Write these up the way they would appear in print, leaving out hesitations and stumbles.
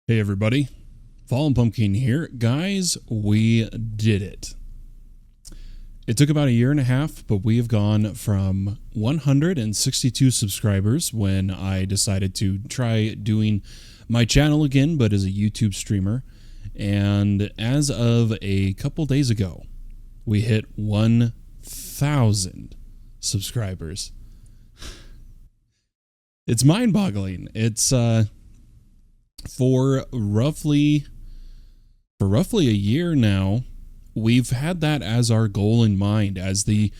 Hey everybody, Fallen Pumpkin here. Guys, we did it. It took about a year and a half, but we have gone from 162 subscribers when I decided to try doing my channel again, but as a YouTube streamer. And as of a couple days ago, we hit 1,000 subscribers. It's mind-boggling. It's for roughly a year now, we've had that as our goal in mind, as the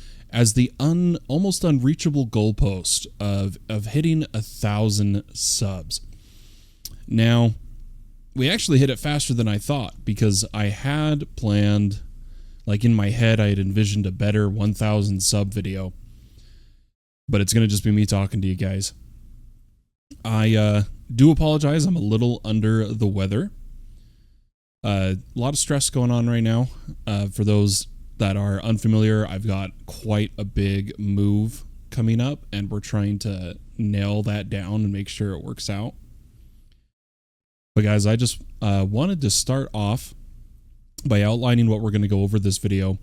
almost unreachable goalpost of hitting 1,000 subs. Now, we actually hit it faster than I thought, because I had planned, like in my head, I had envisioned a better 1,000 sub video, but it's gonna just be me talking to you guys. I do apologize. I'm a little under the weather. A lot of stress going on right now. For those that are unfamiliar, I've got quite a big move coming up, and we're trying to nail that down and make sure it works out. But guys, I just wanted to start off by outlining what we're going to go over this video.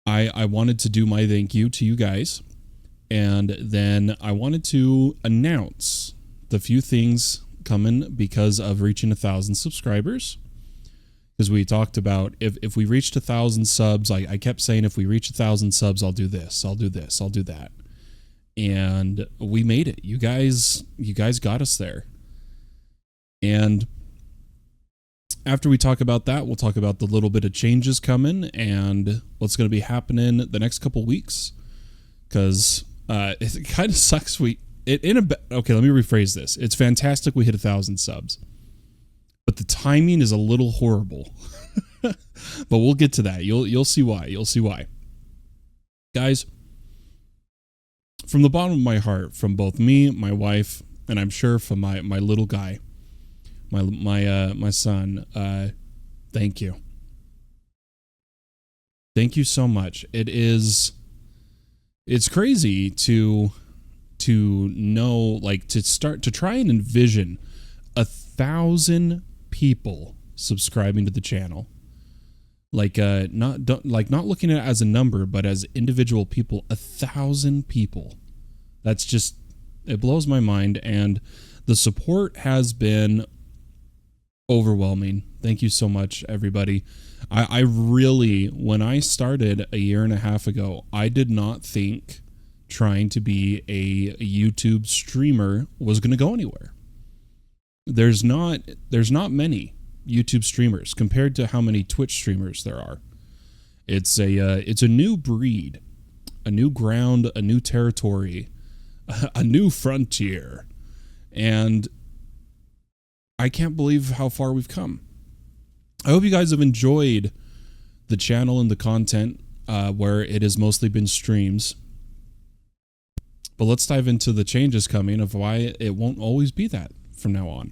I wanted to do my thank you to you guys. And then I wanted to announce the few things coming because of reaching 1,000 subscribers. Because we talked about if we reached 1,000 subs, I kept saying if we reach 1,000 subs, I'll do this, I'll do this, I'll do that. And we made it. You guys got us there. And after we talk about that, we'll talk about the little bit of changes coming and what's going to be happening the next couple weeks. Because it kind of sucks. Okay, let me rephrase this. It's fantastic we hit 1,000 subs, but the timing is a little horrible. But we'll get to that. You'll see why. You'll see why. Guys, from the bottom of my heart, from both me, my wife, and I'm sure from my little guy, my son, thank you. Thank you so much. It's crazy to know, like, to try and envision 1,000 people subscribing to the channel. Like, not looking at it as a number, but as individual people. 1,000 people. That's just, it blows my mind, and the support has been overwhelming. Thank you so much, everybody. I really, when I started a year and a half ago, I did not think trying to be a YouTube streamer was going to go anywhere. There's not many YouTube streamers compared to how many Twitch streamers there are. It's a new breed, a new ground, a new territory, a new frontier, and I can't believe how far we've come. I hope you guys have enjoyed the channel and the content where it has mostly been streams. But let's dive into the changes coming of why it won't always be that from now on.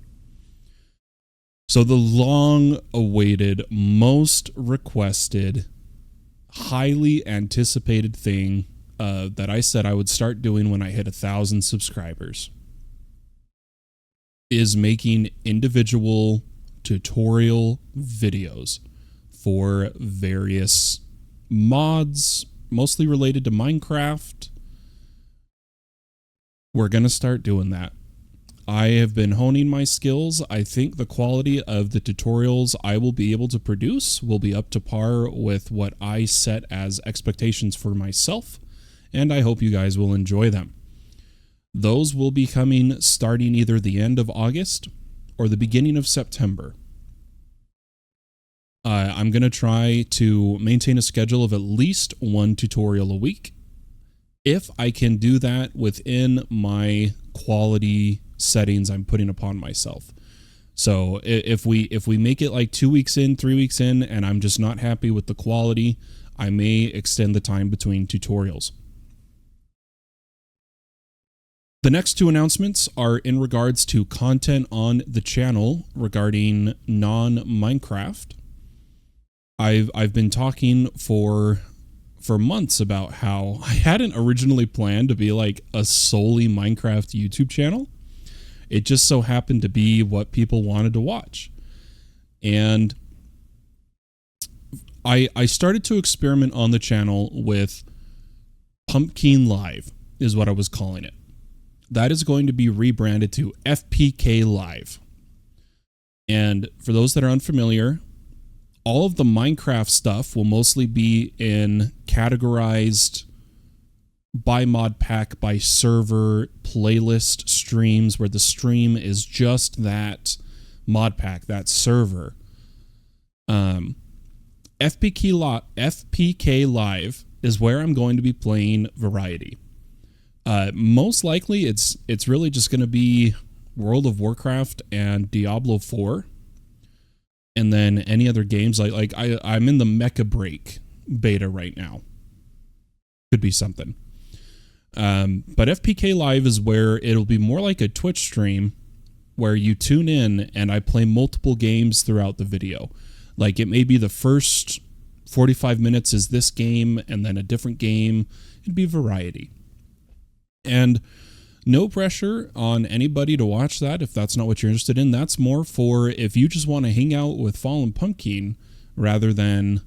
So the long-awaited, most requested, highly anticipated thing that I said I would start doing when I hit 1,000 subscribers is making individual tutorial videos for various mods, mostly related to Minecraft. We're going to start doing that. I have been honing my skills. I think the quality of the tutorials I will be able to produce will be up to par with what I set as expectations for myself, and I hope you guys will enjoy them. Those will be coming starting either the end of August or the beginning of September. I'm going to try to maintain a schedule of at least one tutorial a week. If I can do that within my quality settings I'm putting upon myself. So if we make it like 2 weeks in, 3 weeks in, and I'm just not happy with the quality, I may extend the time between tutorials. The next two announcements are in regards to content on the channel regarding non-Minecraft. I've been talking for months about how I hadn't originally planned to be like a solely Minecraft YouTube channel. It just so happened to be what people wanted to watch. And I started to experiment on the channel with PumpKing Live, is what I was calling it. That is going to be rebranded to FPK Live. And for those that are unfamiliar, all of the Minecraft stuff will mostly be in categorized by mod pack, by server, playlist streams, where the stream is just that mod pack, that server. FPK Live is where I'm going to be playing variety. Most likely, it's really just going to be World of Warcraft and Diablo 4, and then any other games. I'm in the Mecha Break beta right now. Could be something. But FPK Live is where it'll be more like a Twitch stream, where you tune in and I play multiple games throughout the video. Like, it may be the first 45 minutes is this game, and then a different game. It'd be variety. And no pressure on anybody to watch that if that's not what you're interested in. That's more for if you just want to hang out with Fallen PumpKing rather than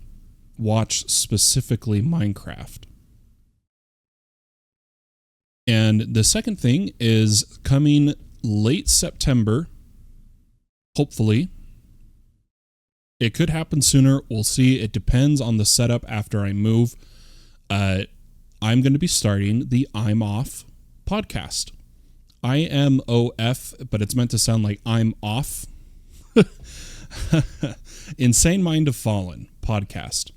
watch specifically Minecraft. And the second thing is coming late September, hopefully. It could happen sooner. We'll see. It depends on the setup after I move. I'm going to be starting the I'm Off podcast. IMOF, but it's meant to sound like I'm off. Insane Mind of Fallen podcast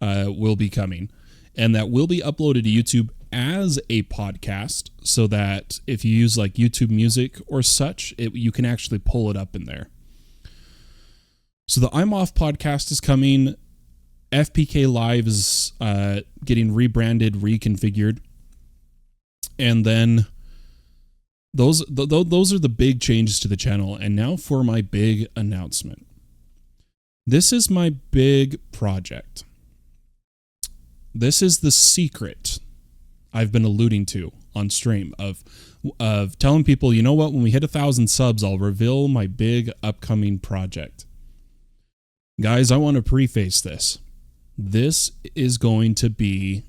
will be coming. And that will be uploaded to YouTube as a podcast, so that if you use like YouTube Music or such, you can actually pull it up in there. So the I'm Off podcast is coming. FPK Live is getting rebranded, reconfigured. And then those are the big changes to the channel. And now for my big announcement. This is my big project. This is the secret I've been alluding to on stream of telling people, you know what, when we hit 1,000 subs, I'll reveal my big upcoming project. Guys, I want to preface this. This is going to be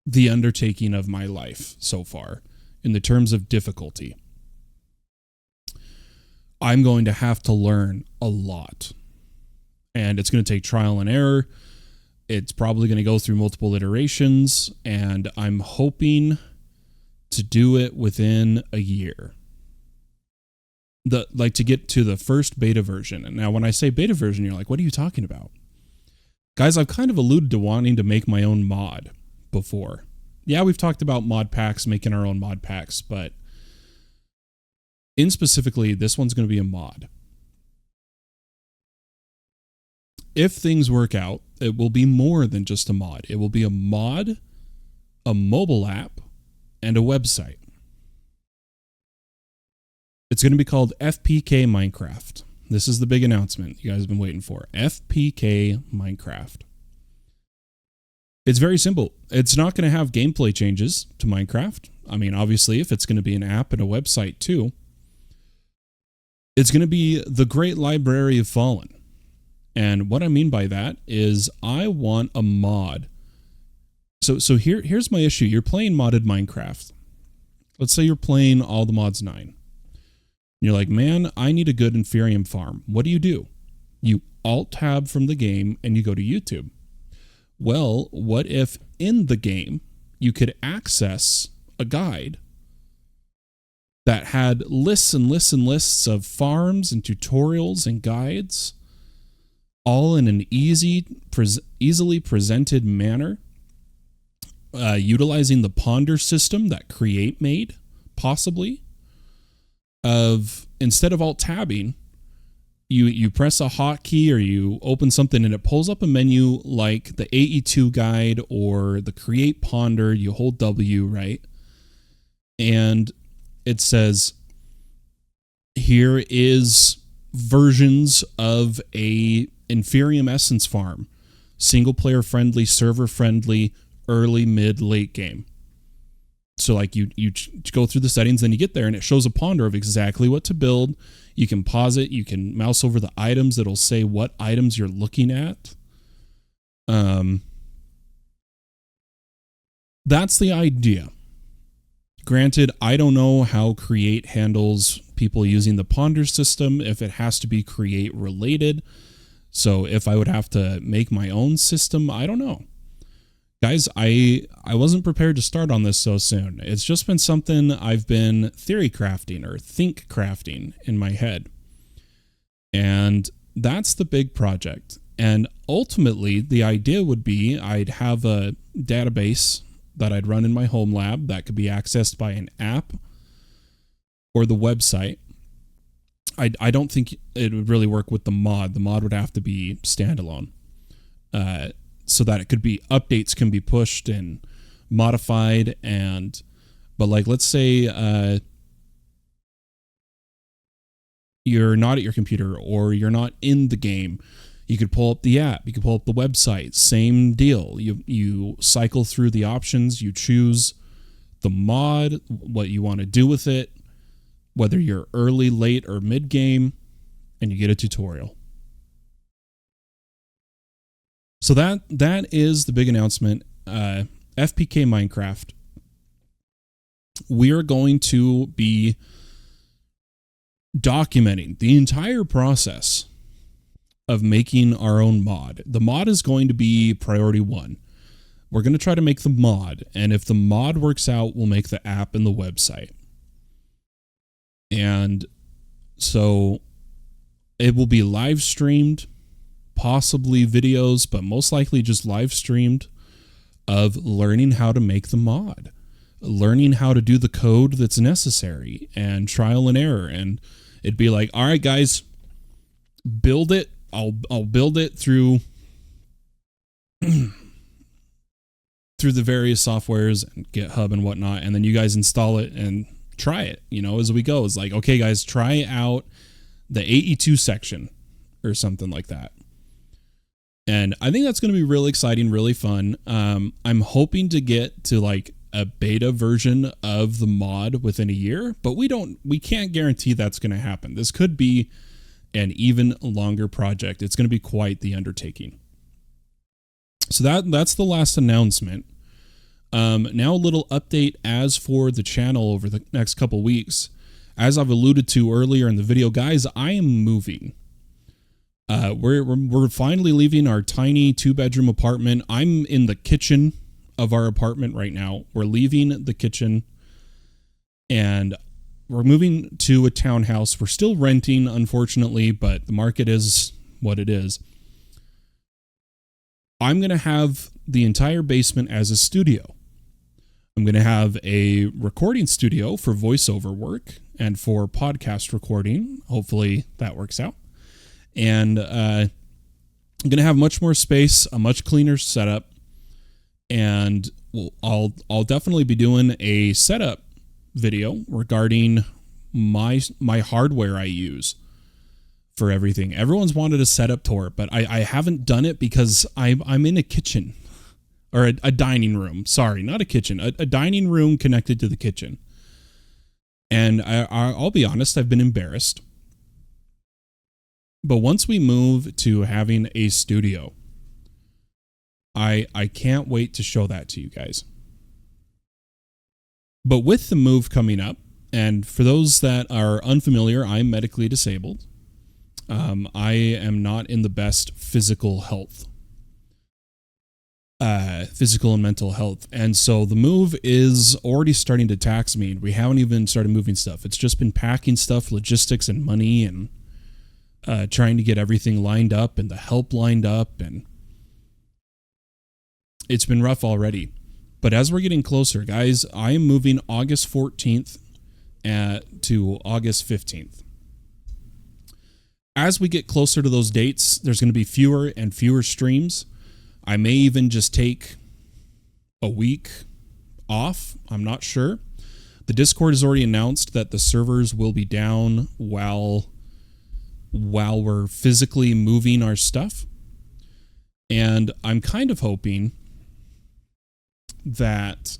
the undertaking of my life so far in the terms of difficulty. I'm going to have to learn a lot. And it's going to take trial and error. It's probably going to go through multiple iterations. And I'm hoping to do it within a year. To get to the first beta version. And now when I say beta version, you're like, what are you talking about? Guys, I've kind of alluded to wanting to make my own mod before. Yeah, we've talked about mod packs, making our own mod packs, but in specifically, this one's going to be a mod. If things work out, it will be more than just a mod. It will be a mod, a mobile app, and a website. It's going to be called FPK Minecraft. This is the big announcement you guys have been waiting for. FPK Minecraft. It's very simple. It's not going to have gameplay changes to Minecraft. I mean, obviously, if it's going to be an app and a website too, it's going to be the Great Library of Fallen. And what I mean by that is I want a mod. So here's my issue. You're playing modded Minecraft. Let's say you're playing all the mods 9. You're like, man, I need a good Inferium farm. What do? You Alt-Tab from the game and you go to YouTube. Well, what if in the game you could access a guide that had lists and lists and lists of farms and tutorials and guides, all in an easily presented manner, utilizing the Ponder system that Create made, possibly? Instead of alt-tabbing, you press a hotkey or you open something and it pulls up a menu like the AE2 guide or the Create Ponder. You hold W, right? And it says, here is versions of a Inferium Essence farm. Single player friendly, server friendly, early, mid, late game. So like you go through the settings, then you get there and it shows a ponder of exactly what to build. You can pause it. You can mouse over the items. It'll say what items you're looking at. That's the idea. Granted, I don't know how Create handles people using the ponder system, if it has to be Create related. So if I would have to make my own system, I don't know. Guys, I wasn't prepared to start on this so soon. It's just been something I've been theory crafting or think crafting in my head. And that's the big project. And ultimately, the idea would be I'd have a database that I'd run in my home lab that could be accessed by an app or the website. I don't think it would really work with the mod. The mod would have to be standalone. So that it could be updates can be pushed and modified, but like let's say you're not at your computer or you're not in the game, you could pull up the app, you could pull up the website, same deal. You cycle through the options, you choose the mod, what you want to do with it, whether you're early, late, or mid game, and you get a tutorial. So that is the big announcement. FPK Minecraft. We are going to be documenting the entire process of making our own mod. The mod is going to be priority 1. We're going to try to make the mod, and if the mod works out, we'll make the app and the website. And so it will be live streamed, possibly videos, but most likely just live streamed, of learning how to make the mod, learning how to do the code that's necessary, and trial and error. And it'd be like, all right, guys, build it. I'll build it through through the various softwares and GitHub and whatnot, and then you guys install it and try it, as we go. It's like, okay, guys, try out the AE2 section or something like that. And I think that's going to be really exciting, really fun. I'm hoping to get to like a beta version of the mod within a year, but we can't guarantee that's going to happen. This could be an even longer project. It's going to be quite the undertaking. So that's the last announcement. Now a little update as for the channel over the next couple weeks. As I've alluded to earlier in the video, guys, I am moving. We're finally leaving our tiny 2-bedroom apartment. I'm in the kitchen of our apartment right now. We're leaving the kitchen and we're moving to a townhouse. We're still renting, unfortunately, but the market is what it is. I'm going to have the entire basement as a studio. I'm going to have a recording studio for voiceover work and for podcast recording. Hopefully that works out. And I'm going to have much more space, a much cleaner setup, and I'll definitely be doing a setup video regarding my hardware I use for everything. Everyone's wanted a setup tour, but I haven't done it because I'm in a kitchen or a dining room. Sorry, not a kitchen, a dining room connected to the kitchen. And I'll be honest, I've been embarrassed. But once we move to having a studio, I can't wait to show that to you guys. But with the move coming up, and for those that are unfamiliar, I'm medically disabled. I am not in the best physical health. Physical and mental health. And so the move is already starting to tax me. We haven't even started moving stuff. It's just been packing stuff, logistics and money, and trying to get everything lined up and the help lined up. And it's been rough already. But as we're getting closer, guys, I am moving August 14th to August 15th. As we get closer to those dates, there's going to be fewer and fewer streams. I may even just take a week off. I'm not sure. The Discord has already announced that the servers will be down while we're physically moving our stuff. And I'm kind of hoping that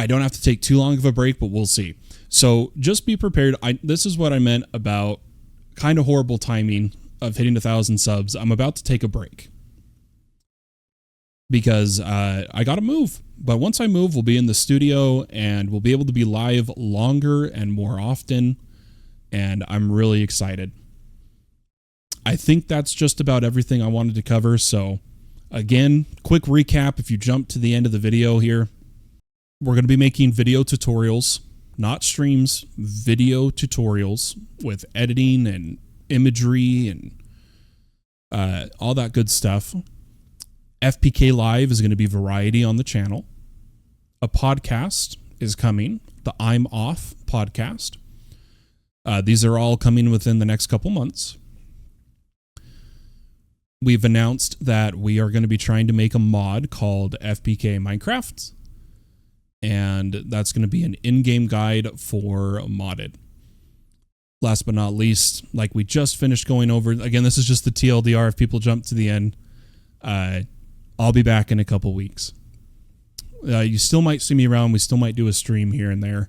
I don't have to take too long of a break, but we'll see. So just be prepared. This is what I meant about kind of horrible timing of hitting 1,000 subs. I'm about to take a break because I got to move. But once I move, we'll be in the studio and we'll be able to be live longer and more often. And I'm really excited. I think that's just about everything I wanted to cover. So again, quick recap. If you jump to the end of the video here, we're going to be making video tutorials, not streams, video tutorials with editing and imagery and all that good stuff. FPK Live is going to be variety on the channel. A podcast is coming, the I'm Off podcast. These are all coming within the next couple months. We've announced that we are going to be trying to make a mod called FPK Minecraft. And that's going to be an in-game guide for modded. Last but not least, like we just finished going over, again, this is just the TLDR if people jump to the end. I'll be back in a couple weeks. You still might see me around. We still might do a stream here and there.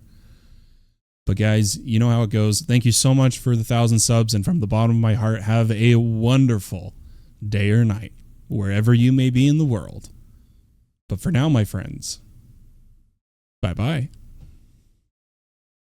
But guys, you know how it goes. Thank you so much for the 1,000 subs. And from the bottom of my heart, have a wonderful day or night, wherever you may be in the world. But for now, my friends, bye-bye.